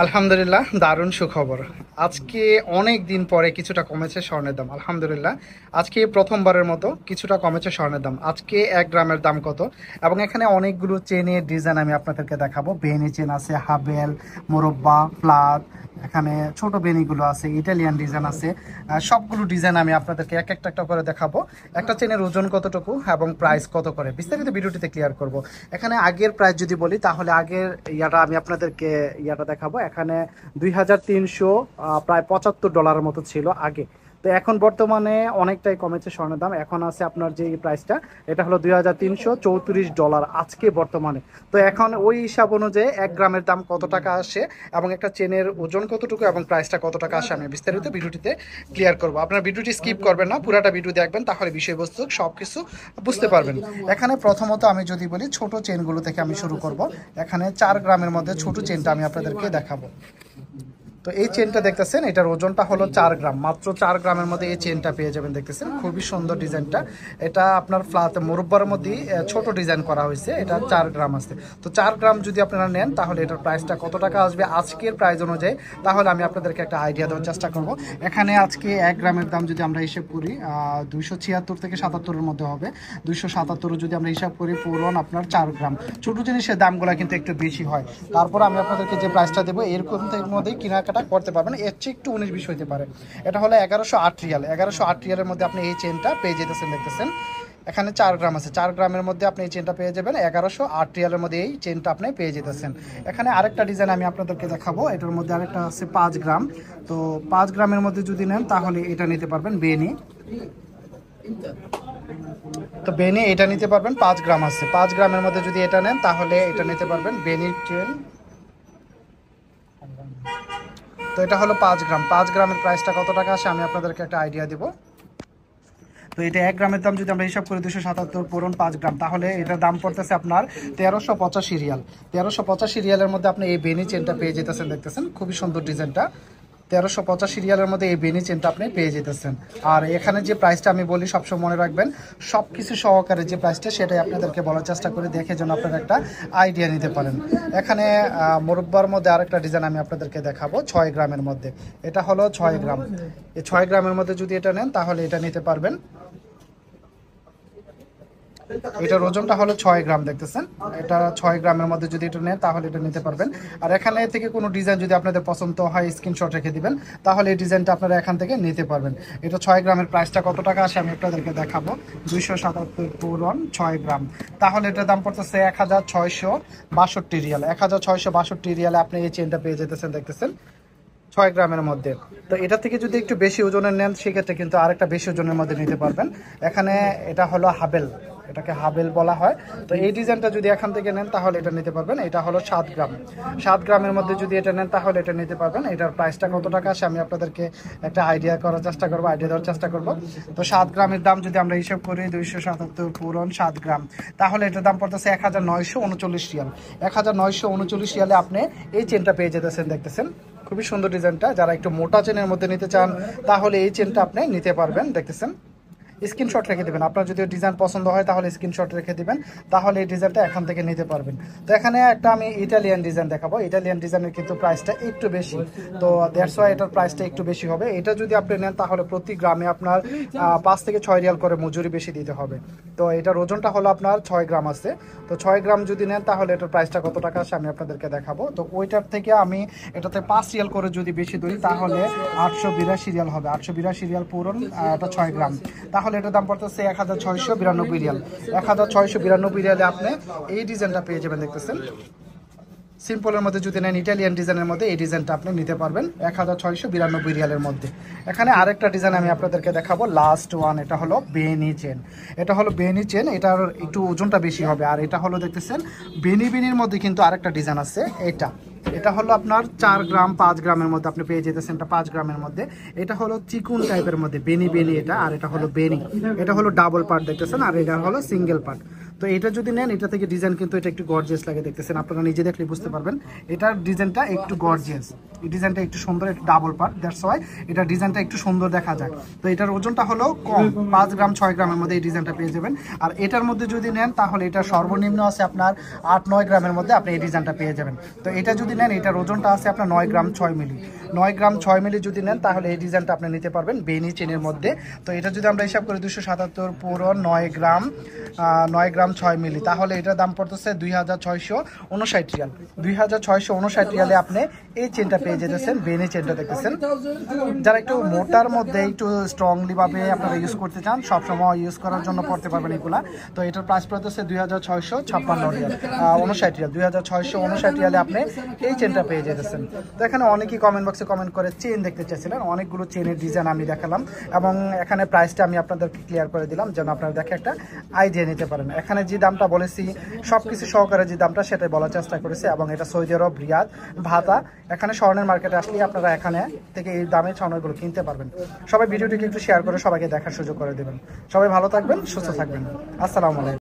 আলহামদুলিল্লাহ, দারুণ সুখবর। আজকে অনেক দিন পরে কিছুটা কমেছে স্বর্ণের দাম। আলহামদুলিল্লাহ, আজকে প্রথমবারের মতো কিছুটা কমেছে স্বর্ণের দাম। আজকে 1 গ্রামের দাম কত, এবং এখানে অনেকগুলো চেনের ডিজাইন আমি আপনাদেরকে দেখাবো। বেনি চেন আছে, হাবেল, মোরব্বা, ফ্লাট, এখানে ছোট বেনিগুলো আছে, ইটালিয়ান ডিজাইন আছে। সবগুলো ডিজাইন আমি আপনাদেরকে এক একটা করে দেখাবো। একটা চেনের ওজন কতটুকু এবং প্রাইস কত করে বিস্তারিত ভিডিওটিতে ক্লিয়ার করব। এখানে আগের প্রাইস যদি বলি, তাহলে আগের ইয়াটা আমি আপনাদেরকে দেখাবো। এখানে 2300 প্রায় $75 মতো ছিল আগে। তো এখন বর্তমানে অনেকটাই কমেছে স্বর্ণের দাম। এখন আছে আপনার যে প্রাইসটা, এটা হলো $2334 আজকে বর্তমানে। তো এখন ওই হিসাব অনুযায়ী 1 গ্রামের দাম কত টাকা আসে এবং একটা চেনের ওজন কতটুকু এবং প্রাইসটা কত টাকা আসে আমি বিস্তারিত ভিডিওটিতে ক্লিয়ার করব। আপনার ভিডিওটি স্কিপ করবেন না, পুরাটা ভিডিও দেখবেন, তাহলে বিষয়বস্তু সব কিছু বুঝতে পারবেন। এখানে প্রথমত আমি যদি বলি ছোট চেনগুলো থেকে আমি শুরু করব। এখানে 4 গ্রামের মধ্যে ছোট চেনটা আমি আপনাদেরকে দেখাবো। তো এই চেনটা দেখতেছেন, এটার ওজনটা হলো 4 গ্রাম। মাত্র 4 গ্রামের মধ্যে এই চেনটা পেয়ে যাবেন। দেখতেছেন খুবই সুন্দর ডিজাইনটা। এটা আপনার ফ্লাট মোরব্বার মধ্যে ছোট ডিজাইন করা হয়েছে। এটা 4 গ্রাম আছে। তো 4 গ্রাম যদি আপনারা নেন, তাহলে এটার প্রাইসটা কত টাকা আসবে আজকের প্রাইস অনুযায়ী, তাহলে আমি আপনাদেরকে একটা আইডিয়া দেওয়ার চেষ্টা করব। এখানে আজকে 1 গ্রামের দাম যদি আমরা হিসেব করি, 276 থেকে 77-এর মধ্যে হবে। 277 যদি আমরা হিসাব করি, পুরন আপনার 4 গ্রাম। ছোট জিনিসের দামগুলো কিন্তু একটু বেশি হয়। তারপর আমি আপনাদেরকে যে প্রাইসটা দেবো, এরকম মধ্যেই কেনাকাটা করতে পারবেন। এর চেয়ে একটু 19-20 হতে পারে। এটা হলো 1108 রিয়াল। 1108 রিয়ালের মধ্যে আপনি এই চেনটা পেয়ে যেতেছেন। দেখতেছেন এখানে 4 গ্রাম আছে। 4 গ্রামের মধ্যে আপনি এই চেনটা পেয়ে যাবেন। 1108 রিয়ালের মধ্যে এই চেনটা আপনি পেয়ে যেতেছেন। এখানে আরেকটা ডিজাইন আমি আপনাদেরকে দেখাবো। এটার মধ্যে আরেকটা আছে 5 গ্রাম। তো 5 গ্রামের মধ্যে যদি নেন, তাহলে এটা নিতে পারবেন বেনি। তো বেনি এটা নিতে পারবেন, 5 গ্রাম আছে। 5 গ্রামের মধ্যে যদি এটা নেন, তাহলে এটা নিতে পারবেন বেনির চেন। তো এটা হলো 5 গ্রাম। 5 গ্রামের প্রাইসটা কত টাকা আসে আমি আপনাদেরকে একটা আইডিয়া দিব। তো এটা 1 গ্রামের দাম যদি আমরা হিসাব করি 277 পূরণ 5 গ্রাম, তাহলে এটার দাম পড়তেছে আপনার 1385 রিয়াল। 1385 রিয়ালের মধ্যে আপনি এই বেনি চেনটা পেয়ে যেতেছেন। দেখতেছেন খুবই সুন্দর ডিজাইনটা। 1385 রিয়ালের মধ্যে এই বেনি চেনটা আপনি পেয়ে যেতেছেন। আর এখানে যে প্রাইসটা আমি বলি, সবসময় মনে রাখবেন, সব কিছু সহকারে যে প্রাইসটা, সেটাই আপনাদেরকে বলার চেষ্টা করে, দেখে যেন আপনারা একটা আইডিয়া নিতে পারেন। এখানে মোরব্বার মধ্যে আরেকটা ডিজাইন আমি আপনাদেরকে দেখাবো 6 গ্রামের মধ্যে। এটা হলো 6 গ্রাম। এই 6 গ্রামের মধ্যে যদি এটা নেন, তাহলে এটা নিতে পারবেন। এটার ওজনটা হলো 6 গ্রাম। দেখতেছেন এটা 6 গ্রামের মধ্যে যদি এটা নেন, তাহলে এটা নিতে পারবেন। আর এখানে থেকে কোনো ডিজাইন যদি আপনাদের পছন্দ হয়, স্ক্রিনশট রেখে দিবেন, তাহলে এই ডিজাইনটা আপনারা এখান থেকে নিতে পারবেন। এটা 6 গ্রামের প্রাইসটা কত টাকা আসে আমি আপনাদেরকে দেখাবো। 277 পূরণ 6 গ্রাম, তাহলে এটার দাম পড়তেছে 1662 রিয়াল। 1662 রিয়ালে আপনি এই চেনটা পেয়ে যেতেছেন। দেখতেছেন 6 গ্রামের মধ্যে। তো এটা থেকে যদি একটু বেশি ওজনের নেন, সেক্ষেত্রে কিন্তু আরেকটা বেশি ওজনের মধ্যে নিতে পারবেন। এখানে এটা হলো হাবেল, এটাকে হাবেল বলা হয়। তো এই ডিজাইনটা যদি এখান থেকে নেন, তাহলে এটা নিতে পারবেন। এটা হলো 7 গ্রাম। 7 গ্রামের মধ্যে যদি এটা নেন, তাহলে এটা নিতে পারবেন। এটার প্রাইসটা কত টাকা আসে আমি আপনাদেরকে একটা আইডিয়া করার চেষ্টা করবো, আইডিয়া দেওয়ার চেষ্টা করবো। তো 7 গ্রামের দাম যদি আমরা হিসাব করি 277 পূরণ 7 গ্রাম, তাহলে এটার দাম পড়তেছে 1939 রিয়াল। 1939 রিয়ালে আপনি এই চেনটা পেয়ে যেতেছেন। দেখতেছেন খুবই সুন্দর ডিজাইনটা। যারা একটু মোটা চেনের মধ্যে নিতে চান, তাহলে এই চেনটা আপনি নিতে পারবেন। দেখতেছেন স্ক্রিনশট রেখে দেবেন। আপনার যদি ডিজাইন পছন্দ হয়, তাহলে স্ক্রিনশট রেখে দিবেন, তাহলে এই ডিজাইনটা এখান থেকে নিতে পারবেন। তো এখানে একটা আমি ইটালিয়ান ডিজাইন দেখাবো। ইটালিয়ান ডিজাইনের কিন্তু প্রাইসটা একটু বেশি, তো দ্যাটস ওয়াই এটার প্রাইসটা একটু বেশি হবে। এটা যদি আপনি নেন, তাহলে প্রতি গ্রামে আপনার 5 থেকে 6 রিয়াল করে মজুরি বেশি দিতে হবে। তো এটার ওজনটা হলো আপনার 6 গ্রাম আছে। তো 6 গ্রাম যদি নেন, তাহলে এটার প্রাইসটা কত টাকা আসে আমি আপনাদেরকে দেখাবো। তো ওইটার থেকে আমি এটাতে 5 রিয়াল করে যদি বেশি ধরি, তাহলে 882 রিয়াল হবে। 882 রিয়াল পূরণ এটা 6 গ্রাম, তাহলে এটার দাম পড়তেছে 1692 রিয়াল। 1692 রিয়ালে আপনি এই ডিজাইনটা পেয়ে যাবেন। দেখতেছেন সিম্পলের মধ্যে যদি নেন, ইটালিয়ান ডিজাইনের মধ্যে এই ডিজাইনটা আপনি নিতে পারবেন 1692 রিয়ালের মধ্যে। এখানে আরেকটা ডিজাইন আমি আপনাদেরকে দেখাবো, লাস্ট ওয়ান। এটা হলো বেনি চেন। এটা হলো বেনি চেন, এটার একটু ওজনটা বেশি হবে। আর এটা হলো দেখতেছেন বেনির মধ্যে কিন্তু আরেকটা ডিজাইন আছে। এটা হলো আপনার 4 গ্রাম। 5 গ্রামের মধ্যে আপনি পেয়ে যেতেছেন। এটা 5 গ্রামের মধ্যে। এটা হলো চিকুন টাইপের মধ্যে বেনি এটা। আর এটা হলো বেনি, এটা হলো ডাবল পার্ট। দেখতেছেন আর এটা হলো সিঙ্গেল পার্ট। তো এটা যদি নেন, এটা থেকে ডিজাইন কিন্তু এটা একটু গর্জিয়াস লাগে। দেখতেছেন আপনারা নিজে দেখলে বুঝতে পারবেন, এটার ডিজাইনটা একটু গর্জিয়াস। এই ডিজাইনটা একটু সুন্দর, একটু ডাবল পার্ট, দ্যাটস ওয়াই এটা ডিজাইনটা একটু সুন্দর দেখা যায়। তো এটার ওজনটা হলো কম, 5 গ্রাম 6 গ্রামের মধ্যে এই ডিজাইনটা পেয়ে যাবেন। আর এটার মধ্যে যদি নেন তাহলে এটা সর্বনিম্ন আছে আপনার 8-9 গ্রামের মধ্যে আপনি এই ডিজাইনটা পেয়ে যাবেন। তো এটা যদি নেন এটার ওজনটা আছে আপনার 9 গ্রাম 6 মিলি, 9 গ্রাম 6 মিলি যদি নেন তাহলে এই ডিজাইনটা আপনি নিতে পারবেন বেনি চেনের মধ্যে। তো এটা যদি আমরা হিসাব করি 277 পুরো 9 গ্রাম 6 মিলি, তাহলে এটার দাম পড়তেছে 2659 রিয়াল। 2659 রিয়ালে আপনি এই চেনটা পেয়ে যেতেছেন, বেনি চেনটা দেখতেছেন। যারা একটু মোটার মধ্যে একটু স্ট্রংলি ভাবে আপনারা ইউজ করতে চান, সবসময় ইউজ করার জন্য পড়তে পারবেন এগুলা। তো এটার প্রাইস পড়তেছে 2656 রিয়াল, 59 রিয়াল, 2659 রিয়ালে আপনি এই চেনটা পেয়ে যেতেছেন। তো এখানে অনেকেই কমেন্ট বক্সে কমেন্ট করে চেন দেখতে চাইছিলেন, অনেকগুলো চেনের ডিজাইন আমি দেখালাম এবং এখানে প্রাইসটা আমি আপনাদেরকে ক্লিয়ার করে দিলাম যেন আপনারা দেখে একটা আইডিয়া নিতে পারেন। এখানে যে দামটা বলেছি সবকিছু সহকারে যে দামটা সেটাই বলার চেষ্টা করেছি এবং এটা সৌদি আরব রিয়াদ ভাতা। এখানে স্বর্ণের মার্কেটে আসলে আপনারা এখানে থেকে এই দামে স্বর্ণগুলো কিনতে পারবেন। সবাই ভিডিওটিকে একটু শেয়ার করে সবাইকে দেখার সুযোগ করে দেবেন। সবাই ভালো থাকবেন, সুস্থ থাকবেন। আসসালামু আলাইকুম।